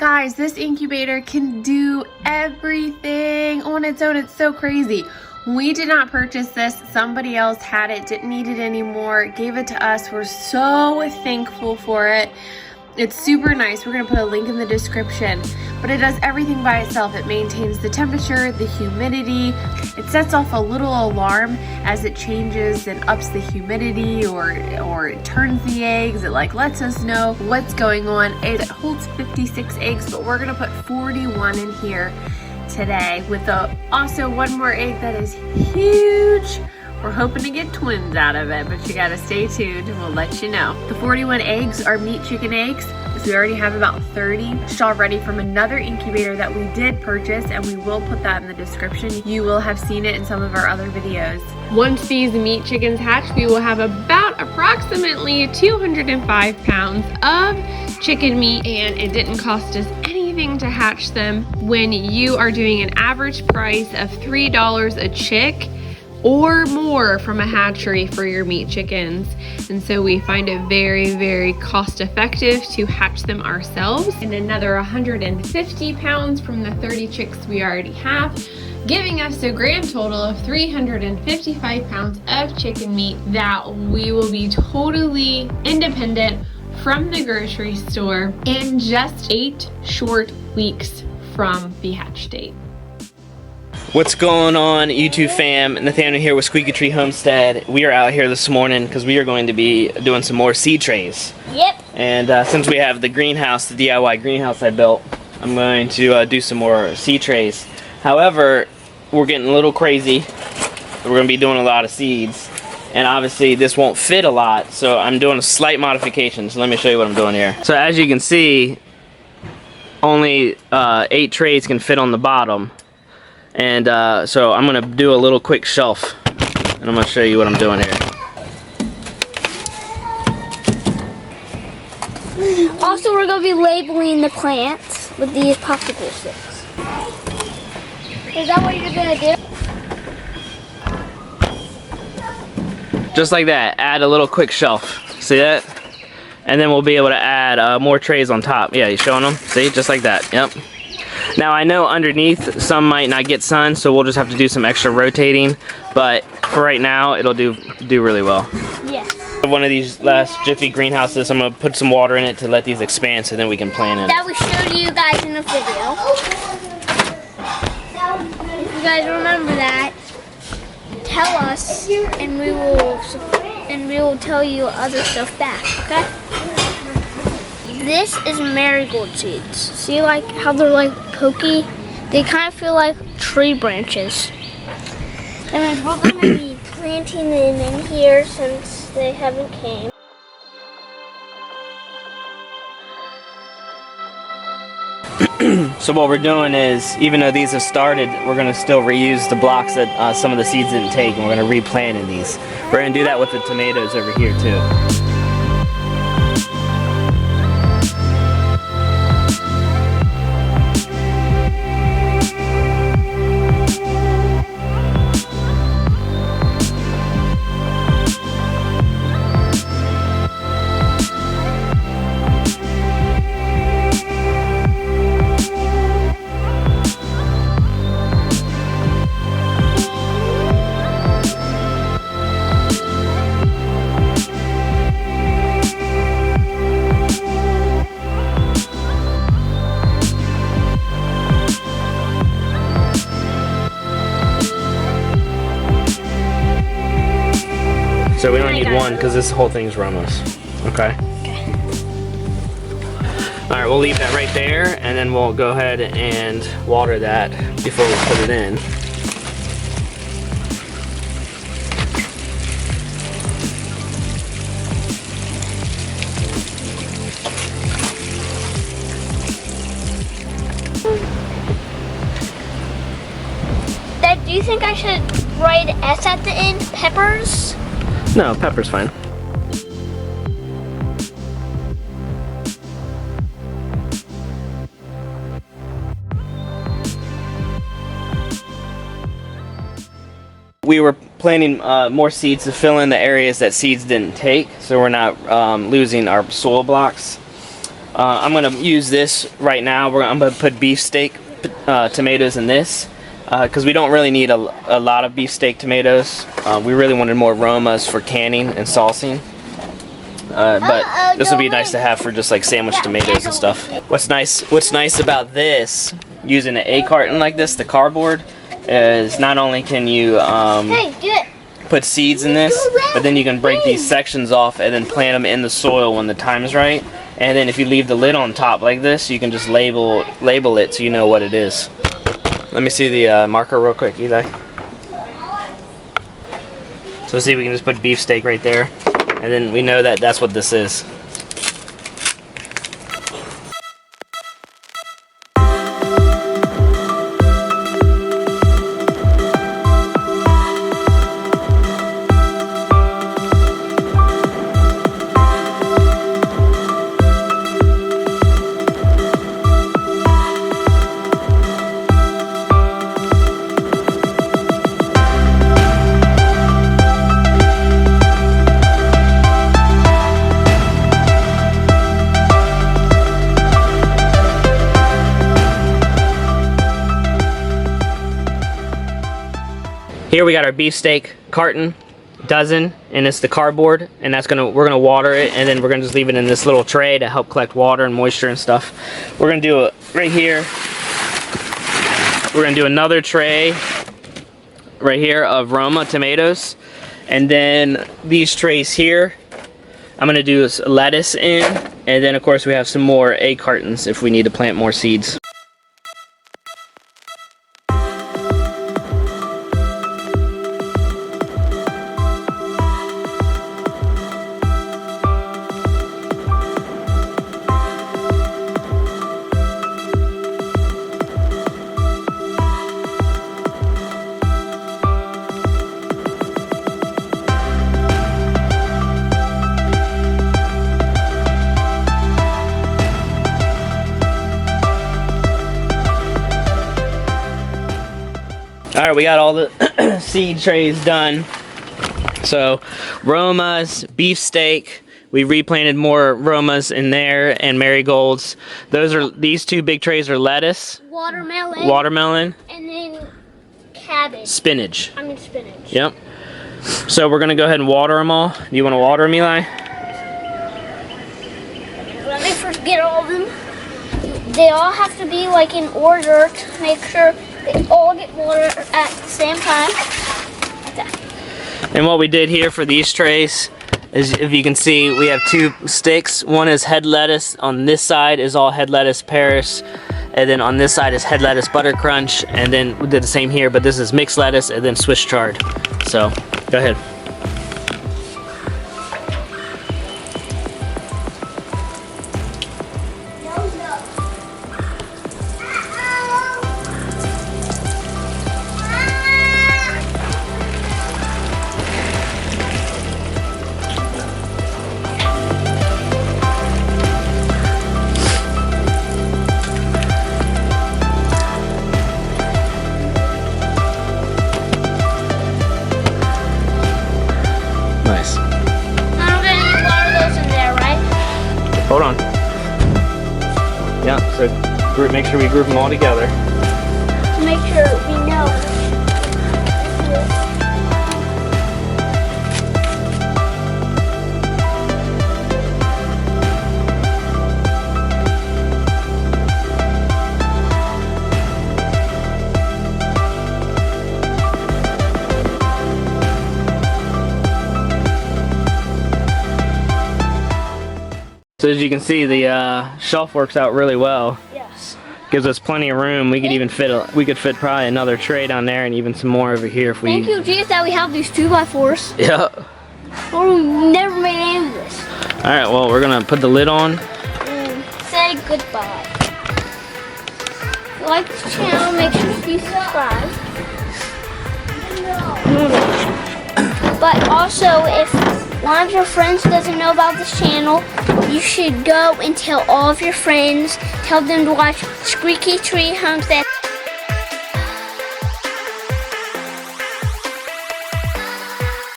Guys, this incubator can do everything on its own. It's so crazy. We did not purchase this. Somebody else had it, didn't need it anymore, gave it to us. We're so thankful for it. It's super nice. We're gonna put a link in the description, but it does everything by itself. It maintains the temperature, the humidity. It sets off a little alarm as it changes and ups the humidity or it turns the eggs. It like lets us know what's going on. It holds 56 eggs, but we're gonna put 41 in here today with also one more egg that is huge. We're hoping to get twins out of it, but you gotta stay tuned and we'll let you know. The 41 eggs are meat chicken eggs. So we already have about 30 already from another incubator that we did purchase, and we will put that in the description. You will have seen it in some of our other videos. Once these meat chickens hatch, we will have about approximately 205 pounds of chicken meat, and it didn't cost us anything to hatch them. When you are doing an average price of $3 a chick, or more from a hatchery for your meat chickens. And so we find it very, very cost effective to hatch them ourselves. And another 150 pounds from the 30 chicks we already have, giving us a grand total of 355 pounds of chicken meat that we will be totally independent from the grocery store in just 8 short weeks from the hatch date. What's going on, YouTube fam? Nathaniel here with Squeaky Tree Homestead. We are out here this morning because we are going to be doing some more seed trays. Yep. And since we have the greenhouse, the DIY greenhouse I built, I'm going to do some more seed trays. However, we're getting a little crazy. We're going to be doing a lot of seeds. And obviously this won't fit a lot, so I'm doing a slight modification. So let me show you what I'm doing here. So as you can see, only 8 trays can fit on the bottom. And so I'm gonna do a little quick shelf, and I'm gonna show you what I'm doing here. Also, we're gonna be labeling the plants with these popsicle sticks. Is that what you're gonna do? Just like that, add a little quick shelf. See that? And then we'll be able to add more trays on top. Yeah, you showing them? See, just like that. Yep. Now I know underneath some might not get sun, so we'll just have to do some extra rotating, but for right now it'll do really well. Yes. One of these last Jiffy greenhouses, I'm going to put some water in it to let these expand so then we can plant in. That we showed you guys in the video. If you guys remember that, tell us and we will tell you other stuff back, okay? This is marigold seeds. See like how they're like pokey? They kind of feel like tree branches. And we're going to be planting them in here since they haven't came. So what we're doing is, even though these have started, we're going to still reuse the blocks that some of the seeds didn't take, and we're going to replant in these. We're going to do that with the tomatoes over here too. So we don't need one because this whole thing's Ramos. Okay? Okay. Alright, we'll leave that right there, and then we'll go ahead and water that before we put it in. Dad, do you think I should write S at the end? Peppers? No, pepper's fine. We were planting more seeds to fill in the areas that seeds didn't take, so we're not losing our soil blocks. I'm gonna use this right now. I'm gonna put beefsteak tomatoes in this because we don't really need a lot of beefsteak tomatoes. We really wanted more aromas for canning and saucing. But this would be nice to have for just like sandwich tomatoes and stuff. What's nice about this, using an A carton like this, the cardboard, is not only can you put seeds in this, but then you can break these sections off and then plant them in the soil when the time is right. And then if you leave the lid on top like this, you can just label it so you know what it is. Let me see the marker real quick, Eli. So see, we can just put beefsteak right there. And then we know that that's what this is. Here we got our beefsteak carton, dozen, and it's the cardboard, and we're gonna water it, and then we're gonna just leave it in this little tray to help collect water and moisture and stuff. We're gonna do it right here. We're gonna do another tray right here of Roma tomatoes, and then these trays here, I'm gonna do lettuce in, and then of course we have some more egg cartons if we need to plant more seeds. Alright, we got all the seed trays done. So, Romas, beefsteak, we replanted more Romas in there, and marigolds. These two big trays are lettuce, watermelon, and then cabbage. Spinach. Spinach. Yep. So we're gonna go ahead and water them all. Do you want to water them, Eli? Let me first get all of them. They all have to be like in order to make sure they all get water at the same time. Like that. And what we did here for these trays is, if you can see, we have two sticks. One is head lettuce. On this side is all head lettuce Paris. And then on this side is head lettuce butter crunch. And then we did the same here, but this is mixed lettuce and then Swiss chard. So, go ahead. Nice. Now I'm gonna water those in there, right? Hold on. Yeah, so make sure we group them all together. To make sure we know. So as you can see, the shelf works out really well. Yes. Gives us plenty of room. We could even fit probably another tray down there, and even some more over here if we. Thank you, Jesus, that we have these 2x4s. Yeah. Or we never made any of this. All right. Well, we're gonna put the lid on. And say goodbye. If you like this channel, make sure you subscribe. But also, if one of your friends doesn't know about this channel, you should go and tell all of your friends. Tell them to watch Squeaky Tree Homestead.